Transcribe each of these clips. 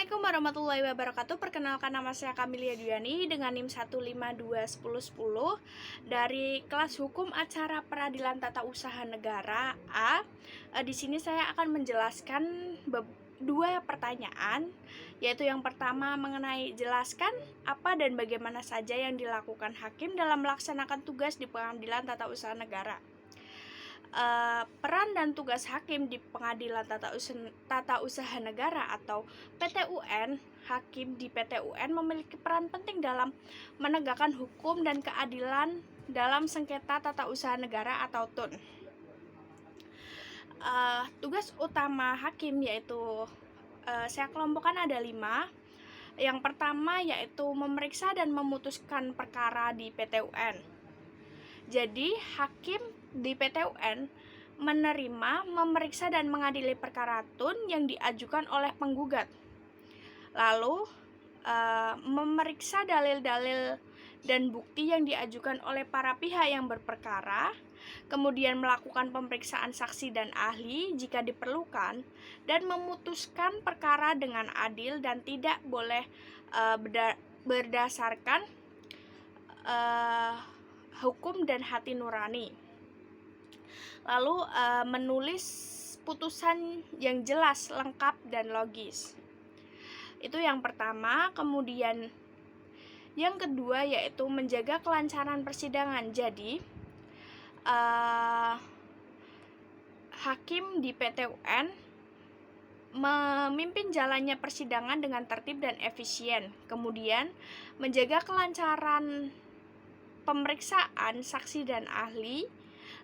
Assalamualaikum warahmatullahi wabarakatuh. Perkenalkan, nama saya Kamilia Duyani dengan NIM 1521010 dari kelas Hukum Acara Peradilan Tata Usaha Negara A. Di sini saya akan menjelaskan dua pertanyaan, yaitu yang pertama mengenai jelaskan apa dan bagaimana saja yang dilakukan hakim dalam melaksanakan tugas di Pengadilan Tata Usaha Negara. Peran dan tugas hakim di Pengadilan Tata Usaha Negara atau PTUN. Hakim di PTUN memiliki peran penting dalam menegakkan hukum dan keadilan dalam sengketa tata usaha negara atau TUN. Tugas utama hakim yaitu saya kelompokkan ada 5. Yang pertama yaitu memeriksa dan memutuskan perkara di PTUN. Jadi, hakim di PTUN menerima, memeriksa, dan mengadili perkara TUN yang diajukan oleh penggugat. Lalu, memeriksa dalil-dalil dan bukti yang diajukan oleh para pihak yang berperkara, kemudian melakukan pemeriksaan saksi dan ahli jika diperlukan, dan memutuskan perkara dengan adil dan tidak boleh berdasarkan hukum dan hati nurani. Lalu menulis putusan yang jelas, lengkap, dan logis. Itu yang pertama. Kemudian yang kedua yaitu menjaga kelancaran persidangan. Jadi hakim di PTUN memimpin jalannya persidangan dengan tertib dan efisien. Kemudian menjaga kelancaran pemeriksaan saksi dan ahli,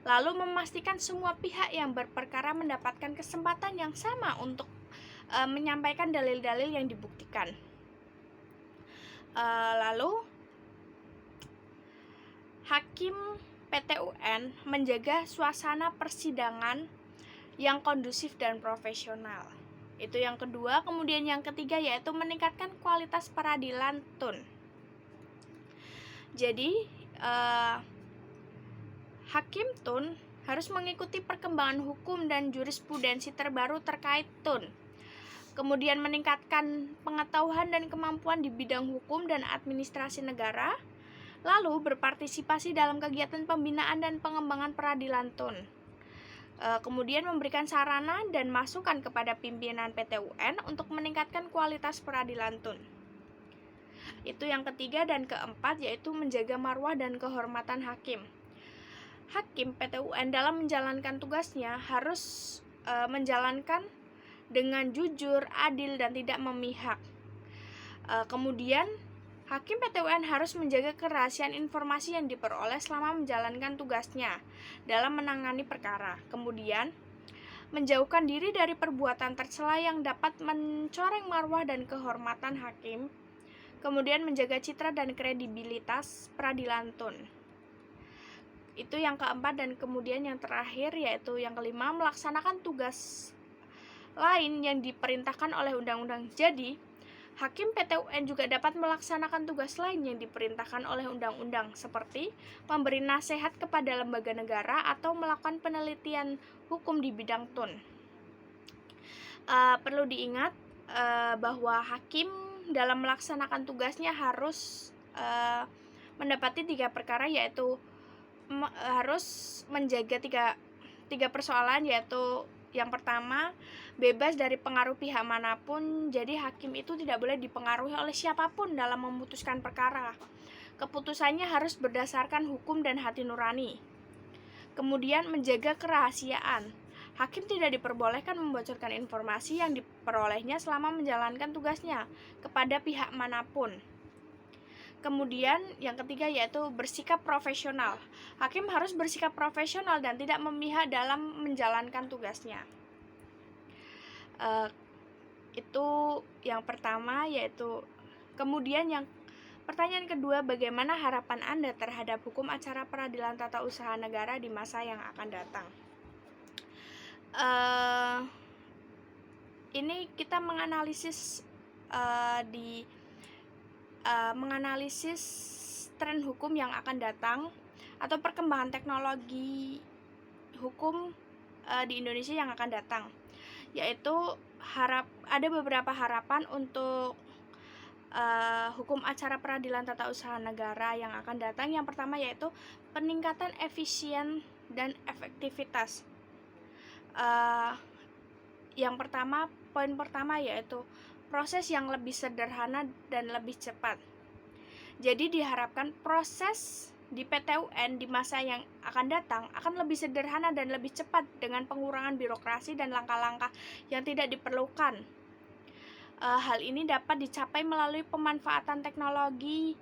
lalu memastikan semua pihak yang berperkara mendapatkan kesempatan yang sama untuk menyampaikan dalil-dalil yang dibuktikan. Lalu hakim PTUN menjaga suasana persidangan yang kondusif dan profesional. Itu yang kedua. Kemudian yang ketiga yaitu meningkatkan kualitas peradilan TUN. Jadi hakim TUN harus mengikuti perkembangan hukum dan jurisprudensi terbaru terkait TUN. Kemudian meningkatkan pengetahuan dan kemampuan di bidang hukum dan administrasi negara. Lalu berpartisipasi dalam kegiatan pembinaan dan pengembangan peradilan TUN. Kemudian memberikan sarana dan masukan kepada pimpinan PTUN untuk meningkatkan kualitas peradilan TUN. Itu yang ketiga. Dan keempat yaitu menjaga marwah dan kehormatan hakim. Hakim PTUN dalam menjalankan tugasnya harus menjalankan dengan jujur, adil, dan tidak memihak. Kemudian hakim PTUN harus menjaga kerahasiaan informasi yang diperoleh selama menjalankan tugasnya dalam menangani perkara. Kemudian menjauhkan diri dari perbuatan tercela yang dapat mencoreng marwah dan kehormatan hakim. Kemudian menjaga citra dan kredibilitas peradilan TUN. Itu yang keempat. Dan kemudian yang terakhir yaitu yang kelima, melaksanakan tugas lain yang diperintahkan oleh undang-undang. Jadi, hakim PTUN juga dapat melaksanakan tugas lain yang diperintahkan oleh undang-undang, seperti memberi nasihat kepada lembaga negara atau melakukan penelitian hukum di bidang TUN. Perlu diingat bahwa hakim dalam melaksanakan tugasnya harus mendapati 3 perkara, yaitu harus menjaga tiga persoalan, yaitu yang pertama, bebas dari pengaruh pihak manapun. Jadi hakim itu tidak boleh dipengaruhi oleh siapapun dalam memutuskan perkara. Keputusannya harus berdasarkan hukum dan hati nurani. Kemudian menjaga kerahasiaan. Hakim tidak diperbolehkan membocorkan informasi yang diperolehnya selama menjalankan tugasnya kepada pihak manapun. Kemudian yang ketiga yaitu bersikap profesional. Hakim harus bersikap profesional dan tidak memihak dalam menjalankan tugasnya. Itu yang pertama yaitu. Kemudian yang pertanyaan kedua, bagaimana harapan Anda terhadap hukum acara peradilan tata usaha negara di masa yang akan datang? Ini kita menganalisis menganalisis tren hukum yang akan datang atau perkembangan teknologi hukum di Indonesia yang akan datang, yaitu ada beberapa harapan untuk hukum acara peradilan tata usaha negara yang akan datang. Yang pertama yaitu peningkatan efisien dan efektivitas. Poin pertama yaitu proses yang lebih sederhana dan lebih cepat. Jadi diharapkan proses di PTUN di masa yang akan datang akan lebih sederhana dan lebih cepat dengan pengurangan birokrasi dan langkah-langkah yang tidak diperlukan. Hal ini dapat dicapai melalui pemanfaatan teknologi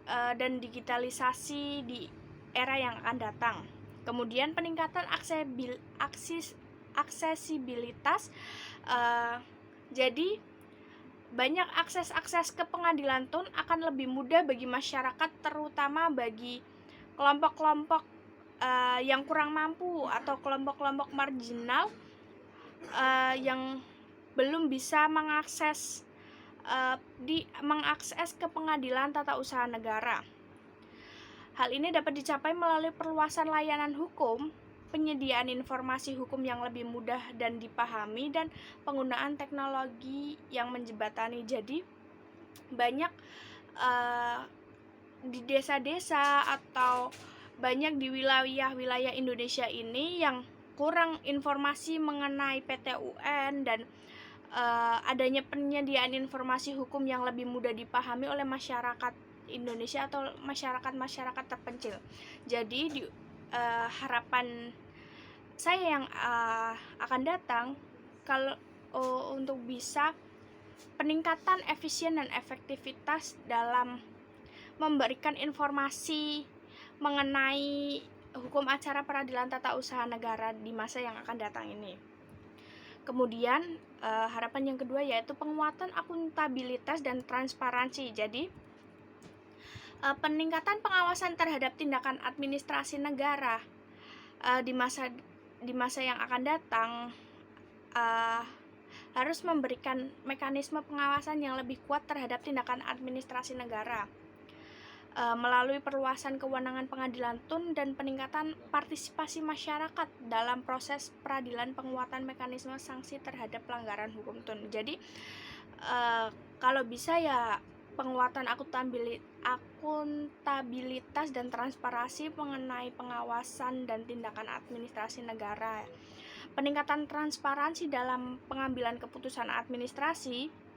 dan digitalisasi di era yang akan datang. Kemudian peningkatan aksesibilitas, jadi banyak akses ke pengadilan tun akan lebih mudah bagi masyarakat, terutama bagi kelompok-kelompok yang kurang mampu atau kelompok-kelompok marginal yang belum bisa mengakses ke pengadilan tata usaha negara. Hal ini dapat dicapai melalui perluasan layanan hukum, penyediaan informasi hukum yang lebih mudah dan dipahami, dan penggunaan teknologi yang menjembatani. Jadi banyak di desa-desa atau banyak di wilayah-wilayah Indonesia ini yang kurang informasi mengenai PTUN dan adanya penyediaan informasi hukum yang lebih mudah dipahami oleh masyarakat Indonesia atau masyarakat terpencil. Jadi harapan saya yang akan datang kalau untuk bisa peningkatan efisien dan efektivitas dalam memberikan informasi mengenai hukum acara peradilan tata usaha negara di masa yang akan datang ini. Kemudian harapan yang kedua yaitu penguatan akuntabilitas dan transparansi. Jadi peningkatan pengawasan terhadap tindakan administrasi negara di masa yang akan datang harus memberikan mekanisme pengawasan yang lebih kuat terhadap tindakan administrasi negara melalui perluasan kewenangan pengadilan tun dan peningkatan partisipasi masyarakat dalam proses peradilan, penguatan mekanisme sanksi terhadap pelanggaran hukum tun. Jadi kalau bisa ya penguatan akuntabilitas dan transparansi mengenai pengawasan dan tindakan administrasi negara. Peningkatan transparansi dalam pengambilan keputusan administrasi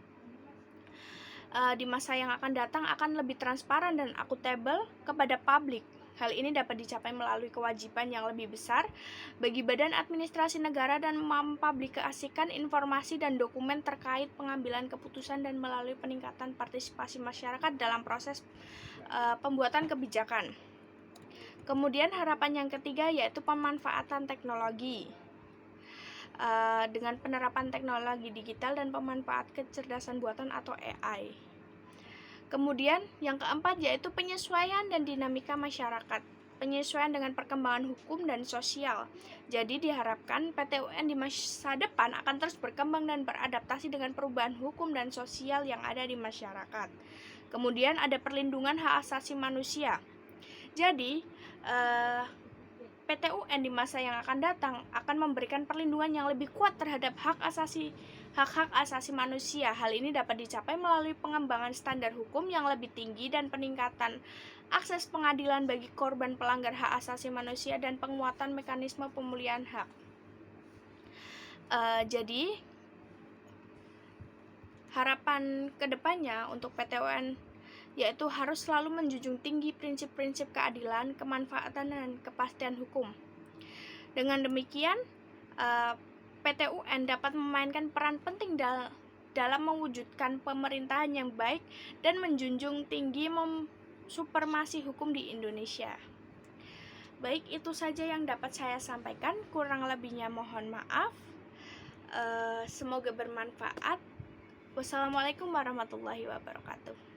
di masa yang akan datang akan lebih transparan dan akuntabel kepada publik. Hal ini dapat dicapai melalui kewajiban yang lebih besar bagi badan administrasi negara dan mempublikasikan informasi dan dokumen terkait pengambilan keputusan dan melalui peningkatan partisipasi masyarakat dalam proses pembuatan kebijakan. Kemudian harapan yang ketiga yaitu pemanfaatan teknologi. Dengan penerapan teknologi digital dan pemanfaat kecerdasan buatan atau AI. Kemudian yang keempat yaitu penyesuaian dan dinamika masyarakat. Penyesuaian dengan perkembangan hukum dan sosial. Jadi diharapkan PTUN di masa depan akan terus berkembang dan beradaptasi dengan perubahan hukum dan sosial yang ada di masyarakat. Kemudian ada perlindungan hak asasi manusia. Jadi PTUN di masa yang akan datang akan memberikan perlindungan yang lebih kuat terhadap hak hak asasi manusia. Hal ini dapat dicapai melalui pengembangan standar hukum yang lebih tinggi dan peningkatan akses pengadilan bagi korban pelanggar hak asasi manusia dan penguatan mekanisme pemulihan hak. Jadi harapan kedepannya untuk PTUN yaitu harus selalu menjunjung tinggi prinsip-prinsip keadilan, kemanfaatan, dan kepastian hukum. Dengan demikian, PTUN dapat memainkan peran penting dalam mewujudkan pemerintahan yang baik dan menjunjung tinggi supremasi hukum di Indonesia. Baik, itu saja yang dapat saya sampaikan. Kurang lebihnya mohon maaf. Semoga bermanfaat. Wassalamualaikum warahmatullahi wabarakatuh.